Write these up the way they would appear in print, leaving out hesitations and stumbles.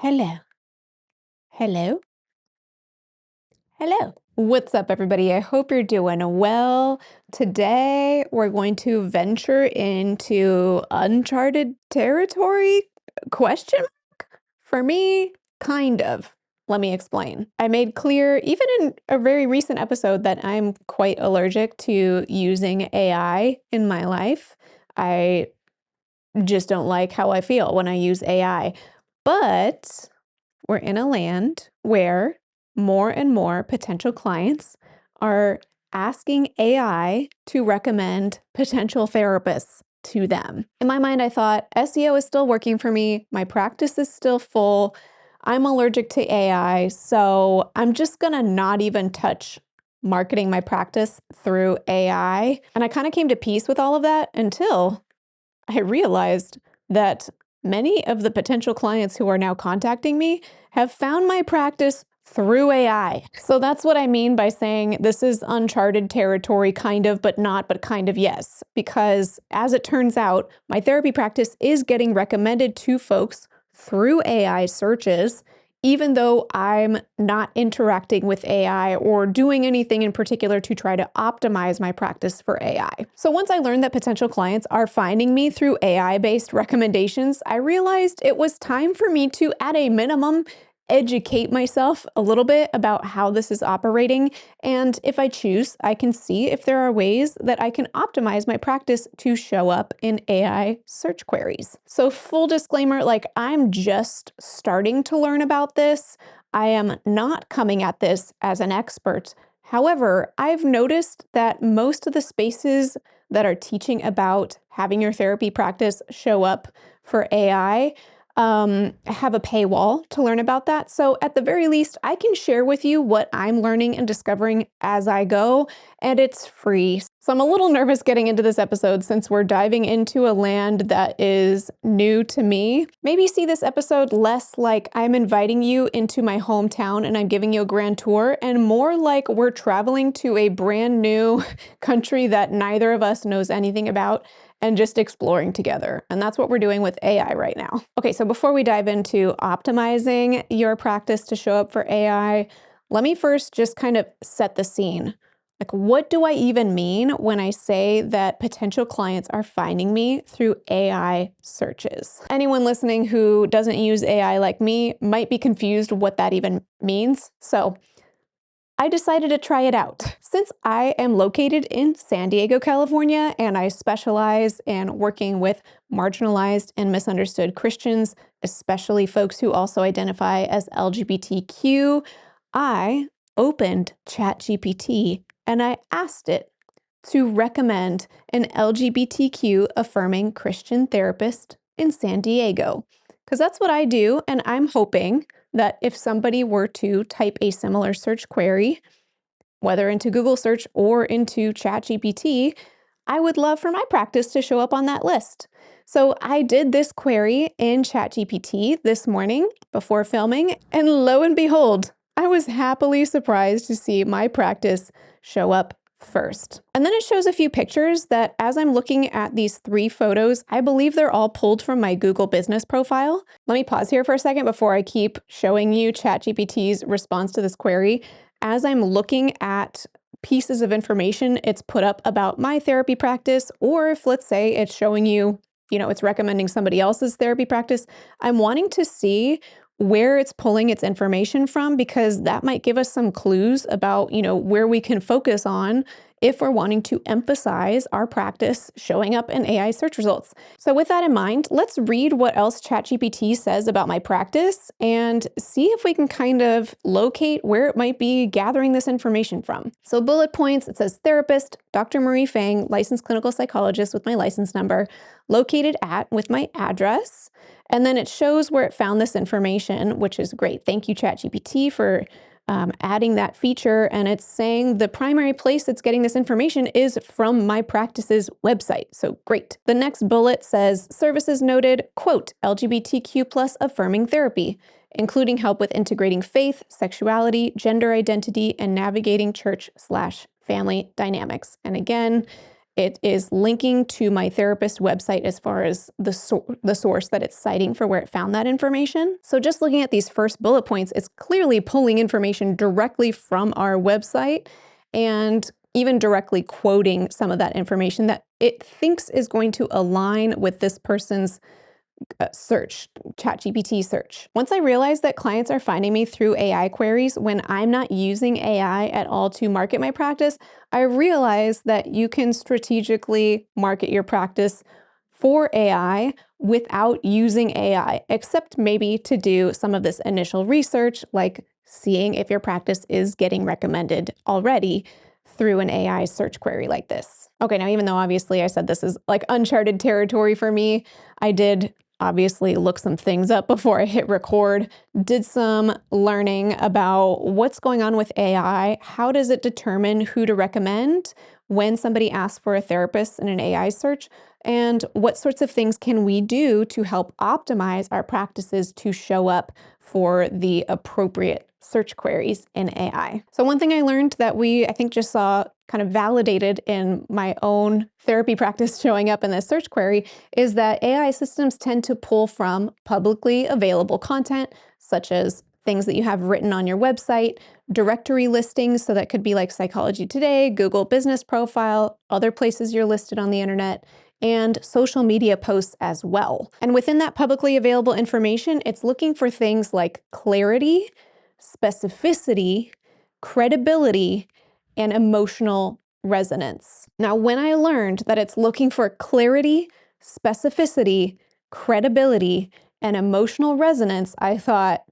Hello. Hello. Hello. What's up, everybody? I hope you're doing well. Today, we're going to venture into uncharted territory? Question mark? For me, kind of. Let me explain. I made clear, even in a very recent episode, that I'm quite allergic to using AI in my life. I just don't like how I feel when I use AI. But we're in a land where more and more potential clients are asking AI to recommend potential therapists to them. In my mind, I thought SEO is still working for me. My practice is still full. I'm allergic to AI, so I'm just gonna not even touch marketing my practice through AI. And I kind of came to peace with all of that until I realized that many of the potential clients who are now contacting me have found my practice through AI. So that's what I mean by saying this is uncharted territory, kind of, but not, but kind of yes. Because as it turns out, my therapy practice is getting recommended to folks through AI searches, even though I'm not interacting with AI or doing anything in particular to try to optimize my practice for AI. So once I learned that potential clients are finding me through AI-based recommendations, I realized it was time for me to, at a minimum, educate myself a little bit about how this is operating. And if I choose, I can see if there are ways that I can optimize my practice to show up in AI search queries. So full disclaimer, like I'm just starting to learn about this. I am not coming at this as an expert. However, I've noticed that most of the spaces that are teaching about having your therapy practice show up for AI have a paywall to learn about that. So at the very least, I can share with you what I'm learning and discovering as I go, and it's free. So I'm a little nervous getting into this episode since we're diving into a land that is new to me. Maybe see this episode less like I'm inviting you into my hometown and I'm giving you a grand tour, and more like we're traveling to a brand new country that neither of us knows anything about and just exploring together. And that's what we're doing with AI right now. Okay, so before we dive into optimizing your practice to show up for AI, let me first just kind of set the scene. Like, what do I even mean when I say that potential clients are finding me through AI searches? Anyone listening who doesn't use AI like me might be confused what that even means. So I decided to try it out. Since I am located in San Diego, California, and I specialize in working with marginalized and misunderstood Christians, especially folks who also identify as LGBTQ, I opened ChatGPT and I asked it to recommend an LGBTQ affirming Christian therapist in San Diego. Because that's what I do, and I'm hoping that if somebody were to type a similar search query, whether into Google search or into ChatGPT, I would love for my practice to show up on that list. So I did this query in ChatGPT this morning before filming, and lo and behold, I was happily surprised to see my practice show up first. And then it shows a few pictures that as I'm looking at these 3 photos, I believe they're all pulled from my Google business profile. Let me pause here for a second before I keep showing you ChatGPT's response to this query. As I'm looking at pieces of information it's put up about my therapy practice, or if let's say it's showing you, it's recommending somebody else's therapy practice, I'm wanting to see where it's pulling its information from, because that might give us some clues about, where we can focus on if we're wanting to emphasize our practice showing up in AI search results. So with that in mind, let's read what else ChatGPT says about my practice and see if we can kind of locate where it might be gathering this information from. So bullet points, it says therapist, Dr. Marie Fang, licensed clinical psychologist with my license number, located at with my address. And then it shows where it found this information, which is great. Thank you, ChatGPT, for adding that feature. And it's saying the primary place that's getting this information is from my practice's website. So great. The next bullet says services noted, quote, LGBTQ plus affirming therapy, including help with integrating faith, sexuality, gender identity, and navigating church/family dynamics. And again, It is linking to my therapist website as far as the source that it's citing for where it found that information. So just looking at these first bullet points, it's clearly pulling information directly from our website and even directly quoting some of that information that it thinks is going to align with this person's search, ChatGPT search. Once I realized that clients are finding me through AI queries when I'm not using AI at all to market my practice, I realized that you can strategically market your practice for AI without using AI, except maybe to do some of this initial research, like seeing if your practice is getting recommended already through an AI search query like this. Okay, now even though obviously I said this is like uncharted territory for me, I did obviously look some things up before I hit record, did some learning about what's going on with AI, how does it determine who to recommend when somebody asks for a therapist in an AI search, and what sorts of things can we do to help optimize our practices to show up for the appropriate search queries in AI. So one thing I learned that I think just saw kind of validated in my own therapy practice showing up in this search query is that AI systems tend to pull from publicly available content, such as things that you have written on your website, directory listings, so that could be like Psychology Today, Google Business Profile, other places you're listed on the internet, and social media posts as well. And within that publicly available information, it's looking for things like clarity, specificity, credibility, and emotional resonance. Now, when I learned that it's looking for clarity, specificity, credibility, and emotional resonance, I thought,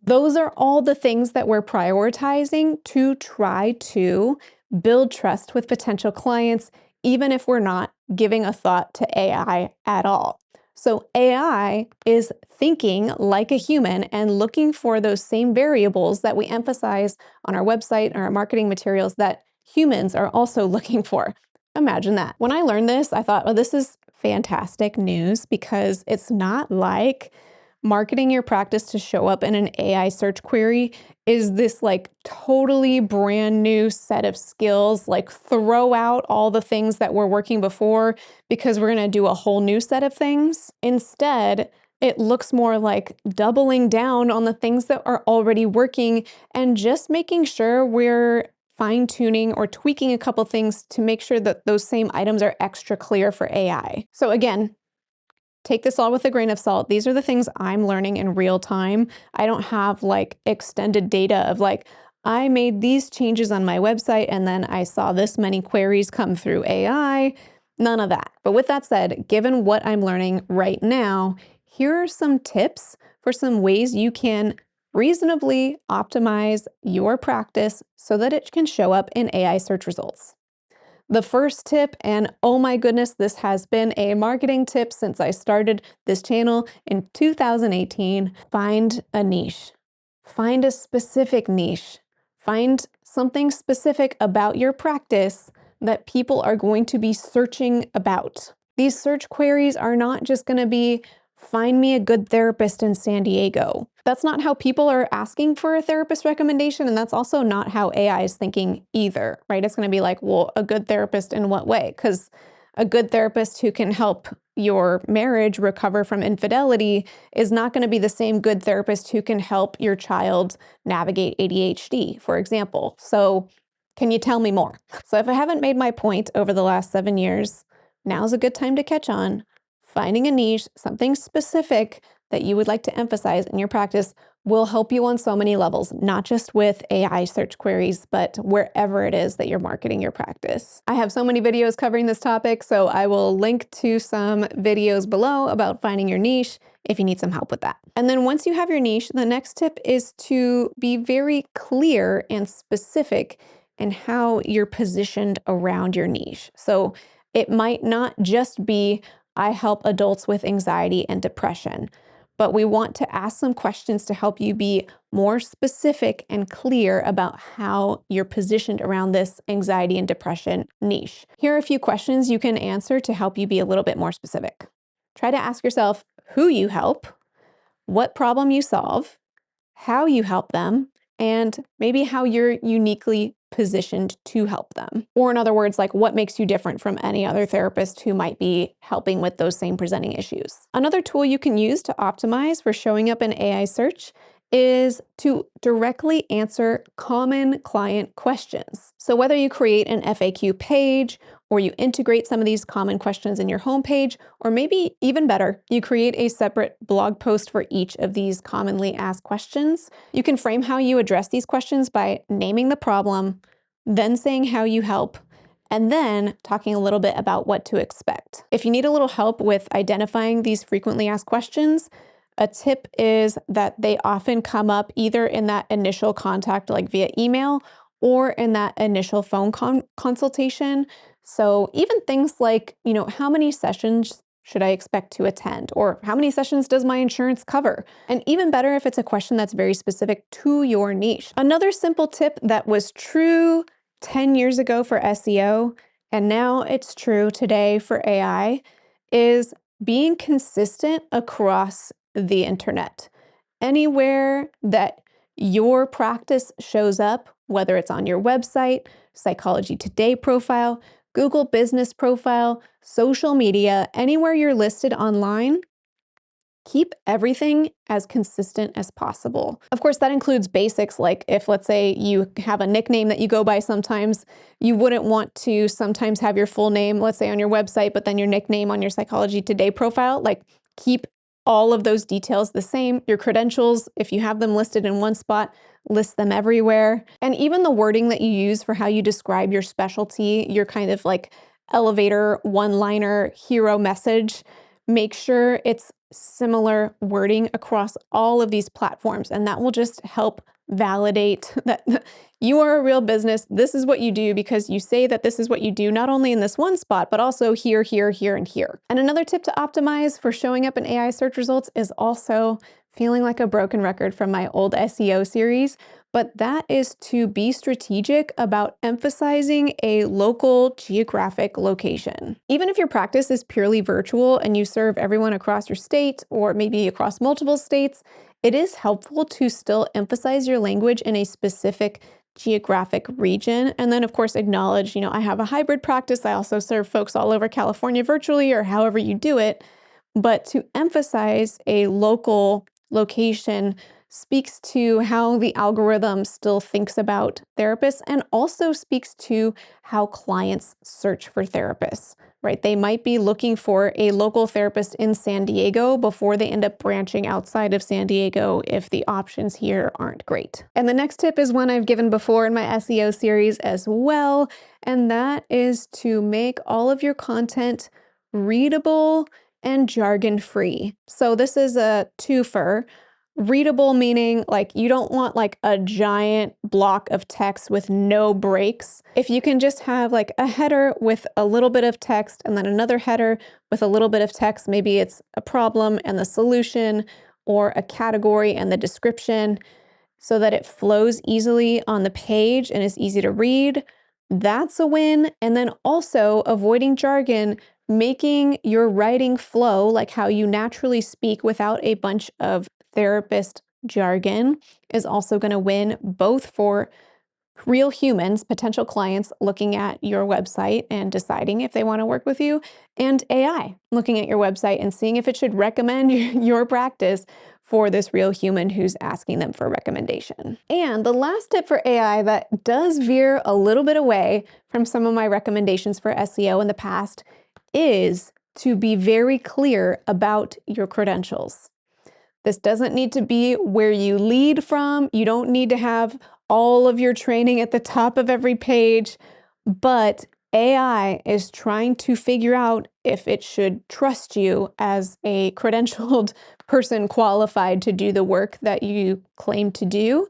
those are all the things that we're prioritizing to try to build trust with potential clients, even if we're not giving a thought to AI at all. So AI is thinking like a human and looking for those same variables that we emphasize on our website or our marketing materials that humans are also looking for. Imagine that. When I learned this, I thought, oh, this is fantastic news because it's not like marketing your practice to show up in an AI search query is this like totally brand new set of skills, like throw out all the things that were working before because we're going to do a whole new set of things. Instead, it looks more like doubling down on the things that are already working and just making sure we're fine-tuning or tweaking a couple things to make sure that those same items are extra clear for AI. So again, take this all with a grain of salt. These are the things I'm learning in real time. I don't have like extended data of like, I made these changes on my website and then I saw this many queries come through AI. None of that. But with that said, given what I'm learning right now, here are some tips for some ways you can reasonably optimize your practice so that it can show up in AI search results. The first tip, and oh my goodness, this has been a marketing tip since I started this channel in 2018, find a niche. Find a specific niche. Find something specific about your practice that people are going to be searching about. These search queries are not just going to be, find me a good therapist in San Diego. That's not how people are asking for a therapist recommendation, and that's also not how AI is thinking either, right? It's going to be like, well, a good therapist in what way? Because a good therapist who can help your marriage recover from infidelity is not going to be the same good therapist who can help your child navigate ADHD, for example. So can you tell me more? So if I haven't made my point over the last 7 years, now's a good time to catch on. Finding a niche, something specific that you would like to emphasize in your practice will help you on so many levels, not just with AI search queries, but wherever it is that you're marketing your practice. I have so many videos covering this topic, so I will link to some videos below about finding your niche if you need some help with that. And then once you have your niche, the next tip is to be very clear and specific in how you're positioned around your niche. So it might not just be, I help adults with anxiety and depression, but we want to ask some questions to help you be more specific and clear about how you're positioned around this anxiety and depression niche. Here are a few questions you can answer to help you be a little bit more specific. Try to ask yourself who you help, what problem you solve, how you help them, and maybe how you're uniquely positioned to help them. Or in other words, like what makes you different from any other therapist who might be helping with those same presenting issues. Another tool you can use to optimize for showing up in AI search is to directly answer common client questions. So whether you create an FAQ page or you integrate some of these common questions in your homepage, or maybe even better, you create a separate blog post for each of these commonly asked questions. You can frame how you address these questions by naming the problem, then saying how you help, and then talking a little bit about what to expect. If you need a little help with identifying these frequently asked questions, a tip is that they often come up either in that initial contact, like via email, or in that initial phone consultation. So even things like, how many sessions should I expect to attend? Or how many sessions does my insurance cover? And even better if it's a question that's very specific to your niche. Another simple tip that was true 10 years ago for SEO, and now it's true today for AI, is being consistent across the internet. Anywhere that your practice shows up, whether it's on your website, Psychology Today profile, Google Business profile, social media, anywhere you're listed online, keep everything as consistent as possible. Of course, that includes basics like if, let's say, you have a nickname that you go by sometimes, you wouldn't want to sometimes have your full name, let's say, on your website, but then your nickname on your Psychology Today profile. Like, keep all of those details the same. Your credentials, if you have them listed in one spot, list them everywhere. And even the wording that you use for how you describe your specialty, your kind of like elevator, one-liner, hero message, make sure it's similar wording across all of these platforms. And that will just help validate that you are a real business. This is what you do because you say that this is what you do, not only in this one spot, but also here, here, here, and here. And another tip to optimize for showing up in AI search results is also feeling like a broken record from my old SEO series, but that is to be strategic about emphasizing a local geographic location. Even if your practice is purely virtual and you serve everyone across your state or maybe across multiple states, it is helpful to still emphasize your language in a specific geographic region. And then, of course, acknowledge, I have a hybrid practice. I also serve folks all over California virtually or however you do it. But to emphasize a local location speaks to how the algorithm still thinks about therapists and also speaks to how clients search for therapists, right? They might be looking for a local therapist in San Diego before they end up branching outside of San Diego if the options here aren't great. And the next tip is one I've given before in my SEO series as well, and that is to make all of your content readable and jargon-free. So this is a twofer. Readable meaning like you don't want like a giant block of text with no breaks. If you can just have like a header with a little bit of text and then another header with a little bit of text, maybe it's a problem and the solution or a category and the description so that it flows easily on the page and is easy to read, that's a win. And then also avoiding jargon, making your writing flow like how you naturally speak without a bunch of therapist jargon is also going to win both for real humans, potential clients looking at your website and deciding if they want to work with you, and AI looking at your website and seeing if it should recommend your practice for this real human who's asking them for a recommendation. And the last tip for AI that does veer a little bit away from some of my recommendations for SEO in the past is to be very clear about your credentials. This doesn't need to be where you lead from. You don't need to have all of your training at the top of every page, but AI is trying to figure out if it should trust you as a credentialed person qualified to do the work that you claim to do.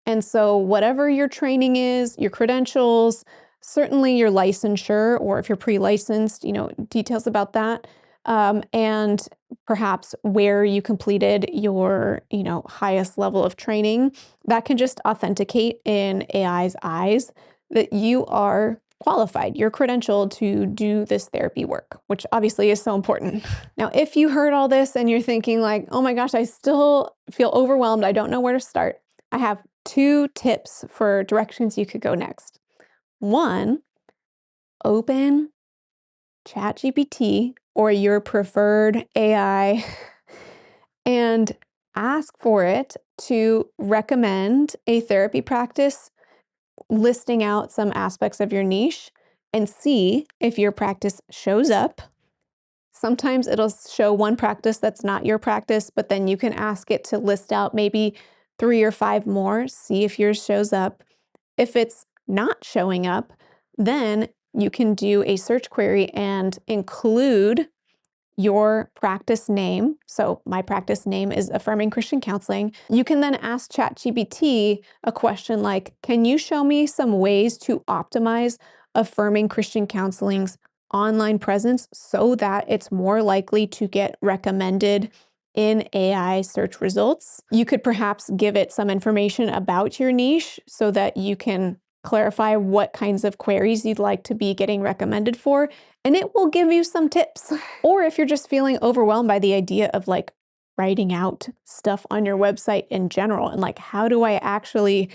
And so whatever your training is, your credentials, certainly your licensure, or if you're pre-licensed, details about that, and perhaps where you completed your, highest level of training, that can just authenticate in AI's eyes that you are qualified, you're credentialed to do this therapy work, which obviously is so important. Now, if you heard all this and you're thinking like, oh my gosh, I still feel overwhelmed, I don't know where to start, I have 2 tips for directions you could go next. One, open ChatGPT or your preferred AI and ask for it to recommend a therapy practice listing out some aspects of your niche and see if your practice shows up. Sometimes it'll show one practice that's not your practice, but then you can ask it to list out maybe 3 or 5 more, see if yours shows up. If it's not showing up, then you can do a search query and include your practice name. So my practice name is Affirming Christian Counseling. You can then ask ChatGPT a question like, can you show me some ways to optimize Affirming Christian Counseling's online presence so that it's more likely to get recommended in AI search results? You could perhaps give it some information about your niche so that you can clarify what kinds of queries you'd like to be getting recommended for, and it will give you some tips. Or if you're just feeling overwhelmed by the idea of like writing out stuff on your website in general, and like, how do I actually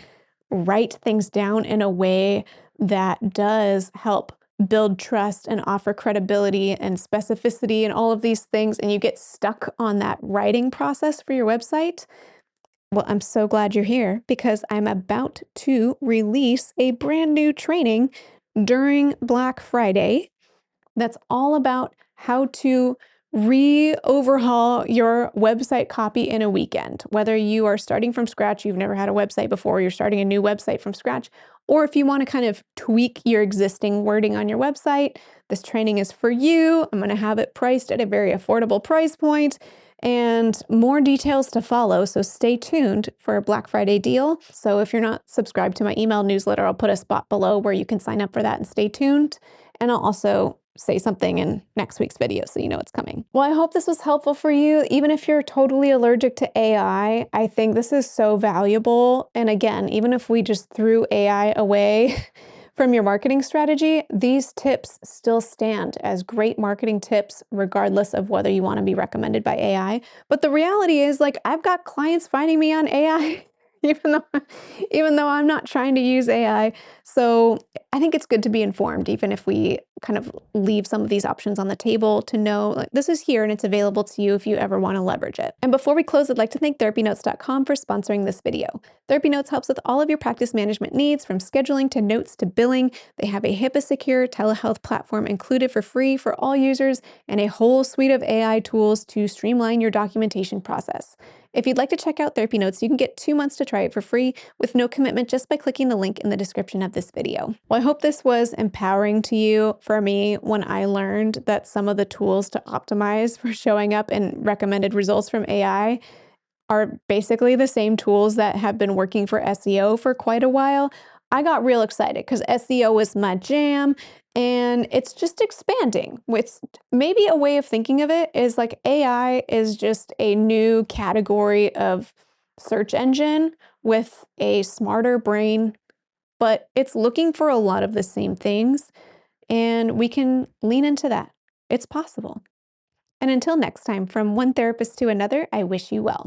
write things down in a way that does help build trust and offer credibility and specificity and all of these things, and you get stuck on that writing process for your website? Well, I'm so glad you're here because I'm about to release a brand new training during Black Friday that's all about how to overhaul your website copy in a weekend. Whether you are starting from scratch, you've never had a website before, you're starting a new website from scratch, or if you want to kind of tweak your existing wording on your website, this training is for you. I'm going to have it priced at a very affordable price point and more details to follow. So stay tuned for a Black Friday deal. So if you're not subscribed to my email newsletter, I'll put a spot below where you can sign up for that and stay tuned. And I'll also say something in next week's video so you know it's coming. Well, I hope this was helpful for you. Even if you're totally allergic to AI, I think this is so valuable. And again, even if we just threw AI away from your marketing strategy, these tips still stand as great marketing tips, regardless of whether you want to be recommended by AI. But the reality is, like, I've got clients finding me on AI, even though I'm not trying to use AI. So I think it's good to be informed, even if we kind of leave some of these options on the table, to know like, this is here and it's available to you if you ever want to leverage it. And before we close, I'd like to thank TherapyNotes.com for sponsoring this video. TherapyNotes helps with all of your practice management needs, from scheduling to notes to billing. They have a HIPAA-secure telehealth platform included for free for all users and a whole suite of AI tools to streamline your documentation process. If you'd like to check out TherapyNotes, you can get 2 months to try it for free with no commitment just by clicking the link in the description of this video. Well, I hope this was empowering to you. For me, when I learned that some of the tools to optimize for showing up in recommended results from AI are basically the same tools that have been working for SEO for quite a while, I got real excited because SEO was my jam and it's just expanding. With maybe a way of thinking of it is like AI is just a new category of search engine with a smarter brain, but it's looking for a lot of the same things, and we can lean into that. It's possible. And until next time, from one therapist to another, I wish you well.